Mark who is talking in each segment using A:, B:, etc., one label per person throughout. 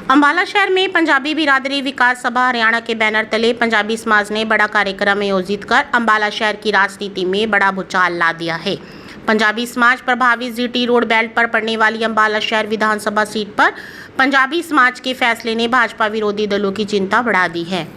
A: अम्बाला शहर में पंजाबी बिरादरी विकास सभा हरियाणा के बैनर तले पंजाबी समाज ने बड़ा कार्यक्रम आयोजित कर अम्बाला शहर की राजनीति में बड़ा भूचाल ला दिया है। पंजाबी समाज प्रभावित जीटी रोड बेल्ट पर पड़ने वाली अम्बाला शहर विधानसभा सीट पर पंजाबी समाज के फैसले ने भाजपा विरोधी दलों की चिंता बढ़ा दी है।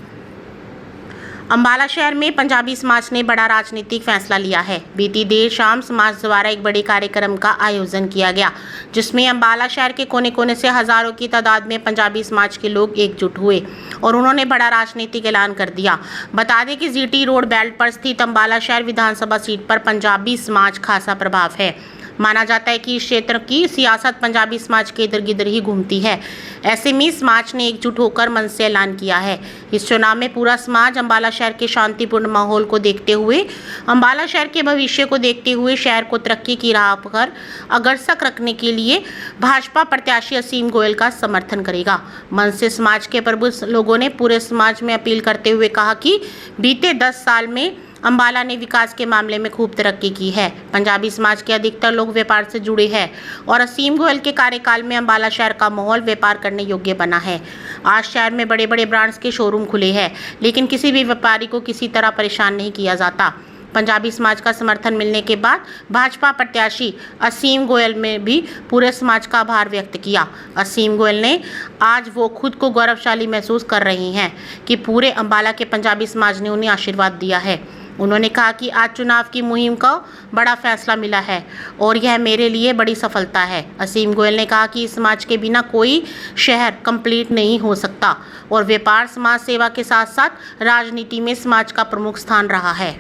A: अम्बाला शहर में पंजाबी समाज ने बड़ा राजनीतिक फैसला लिया है। बीती देर शाम समाज द्वारा एक बड़े कार्यक्रम का आयोजन किया गया, जिसमें अम्बाला शहर के कोने कोने से हजारों की तादाद में पंजाबी समाज के लोग एकजुट हुए और उन्होंने बड़ा राजनीतिक ऐलान कर दिया। बता दें कि जीटी रोड बेल्ट पर स्थित अम्बाला शहर विधानसभा सीट पर पंजाबी समाज खासा प्रभाव है। माना जाता है कि इस क्षेत्र की सियासत पंजाबी समाज के इधर गिधर ही घूमती है। ऐसे में समाज ने एकजुट होकर मन से ऐलान किया है। इस चुनाव में पूरा समाज अम्बाला शहर के शांतिपूर्ण माहौल को देखते हुए, अम्बाला शहर के भविष्य को देखते हुए शहर को तरक्की की राह पर अग्रसर रखने के लिए भाजपा प्रत्याशी असीम गोयल का समर्थन करेगा। मन से समाज के प्रबुद्ध लोगों ने पूरे समाज में अपील करते हुए कहा कि बीते 10 साल में अम्बाला ने विकास के मामले में खूब तरक्की की है। पंजाबी समाज के अधिकतर लोग व्यापार से जुड़े हैं और असीम गोयल के कार्यकाल में अम्बाला शहर का माहौल व्यापार करने योग्य बना है। आज शहर में बड़े बड़े ब्रांड्स के शोरूम खुले हैं, लेकिन किसी भी व्यापारी को किसी तरह परेशान नहीं किया जाता। पंजाबी समाज का समर्थन मिलने के बाद भाजपा प्रत्याशी असीम गोयल ने भी पूरे समाज का आभार व्यक्त किया। असीम गोयल ने आज वो खुद को गौरवशाली महसूस कर रही हैं कि पूरे अम्बाला के पंजाबी समाज ने उन्हें आशीर्वाद दिया है। उन्होंने कहा कि आज चुनाव की मुहिम का बड़ा फैसला मिला है और यह मेरे लिए बड़ी सफलता है। असीम गोयल ने कहा कि समाज के बिना कोई शहर कंप्लीट नहीं हो सकता और व्यापार समाज सेवा के साथ साथ राजनीति में समाज का प्रमुख स्थान रहा है।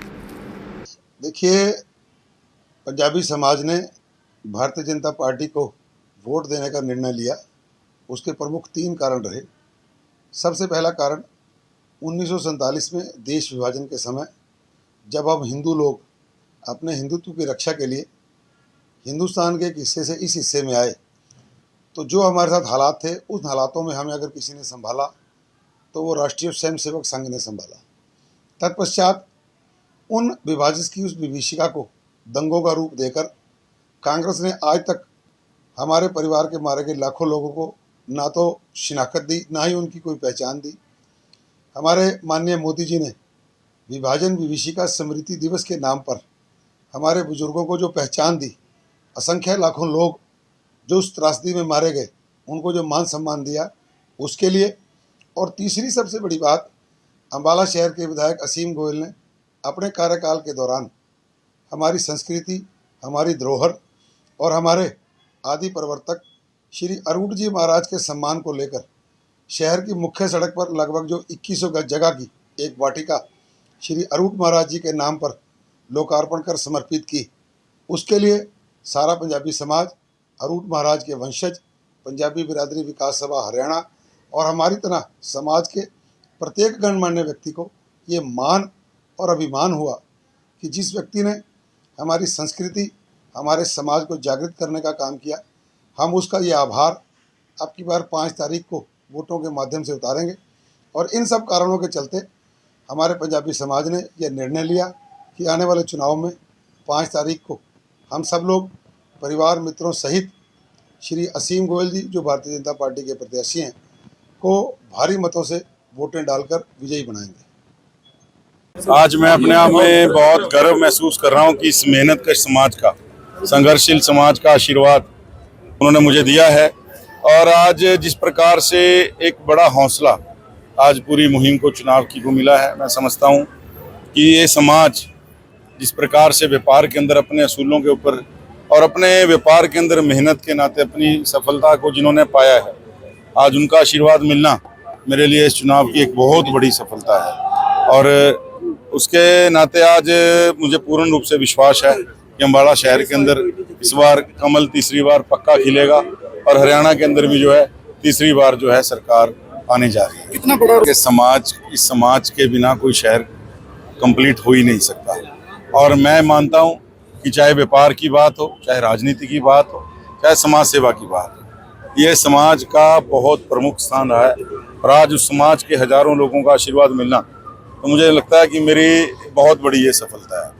B: देखिए, पंजाबी समाज ने भारतीय जनता पार्टी को वोट देने का निर्णय लिया। उसके प्रमुख 3 कारण रहे। सबसे पहला कारण 1947 में देश विभाजन के समय जब हम हिंदू लोग अपने हिंदुत्व की रक्षा के लिए हिंदुस्तान के एक हिस्से से इस हिस्से में आए, तो जो हमारे साथ हालात थे, उन हालातों में हमें अगर किसी ने संभाला तो वो राष्ट्रीय स्वयंसेवक संघ ने संभाला। तत्पश्चात उन विभाजित की उस विभीषिका को दंगों का रूप देकर कांग्रेस ने आज तक हमारे परिवार के मारे गए लाखों लोगों को ना तो शिनाख्त दी, ना ही उनकी कोई पहचान दी। हमारे माननीय मोदी जी ने विभाजन विभीषिका स्मृति दिवस के नाम पर हमारे बुजुर्गों को जो पहचान दी, असंख्य लाखों लोग जो उस त्रासदी में मारे गए, उनको जो मान सम्मान दिया, उसके लिए। और तीसरी सबसे बड़ी बात, अम्बाला शहर के विधायक असीम गोयल ने अपने कार्यकाल के दौरान हमारी संस्कृति, हमारी धरोहर और हमारे आदि प्रवर्तक श्री अरूट जी महाराज के सम्मान को लेकर शहर की मुख्य सड़क पर लगभग जो 2100 गज जगह की एक वाटिका श्री अरूट महाराज जी के नाम पर लोकार्पण कर समर्पित की। उसके लिए सारा पंजाबी समाज, अरूट महाराज के वंशज, पंजाबी बिरादरी विकास सभा हरियाणा और हमारी तरह समाज के प्रत्येक गणमान्य व्यक्ति को ये मान और अभिमान हुआ कि जिस व्यक्ति ने हमारी संस्कृति, हमारे समाज को जागृत करने का काम किया, हम उसका ये आभार अब की बार 5 तारीख को वोटों के माध्यम से उतारेंगे। और इन सब कारणों के चलते हमारे पंजाबी समाज ने यह निर्णय लिया कि आने वाले चुनाव में 5 तारीख को हम सब लोग परिवार मित्रों सहित श्री असीम गोयल जी, जो भारतीय जनता पार्टी के प्रत्याशी हैं, को भारी मतों से वोटें डालकर विजयी बनाएंगे।
C: आज मैं अपने आप में बहुत गर्व महसूस कर रहा हूं कि इस मेहनत का समाज का, संघर्षशील समाज का आशीर्वाद उन्होंने मुझे दिया है। और आज जिस प्रकार से एक बड़ा हौसला आज पूरी मुहिम को चुनाव की को मिला है, मैं समझता हूं कि ये समाज जिस प्रकार से व्यापार के अंदर अपने असूलों के ऊपर और अपने व्यापार के अंदर मेहनत के नाते अपनी सफलता को जिन्होंने पाया है, आज उनका आशीर्वाद मिलना मेरे लिए इस चुनाव की एक बहुत बड़ी सफलता है। और उसके नाते आज मुझे पूर्ण रूप से विश्वास है कि अम्बाला शहर के अंदर इस बार कमल तीसरी बार पक्का खिलेगा और हरियाणा के अंदर भी जो है तीसरी बार जो है सरकार आने जा रही है। कितना बड़ा समाज, इस समाज के बिना कोई शहर कंप्लीट हो ही नहीं सकता। और मैं मानता हूं कि चाहे व्यापार की बात हो, चाहे राजनीति की बात हो, चाहे समाज सेवा की बात हो, ये समाज का बहुत प्रमुख स्थान रहा है। और आज उस समाज के हजारों लोगों का आशीर्वाद मिलना, तो मुझे लगता है कि मेरी बहुत बड़ी ये सफलता है।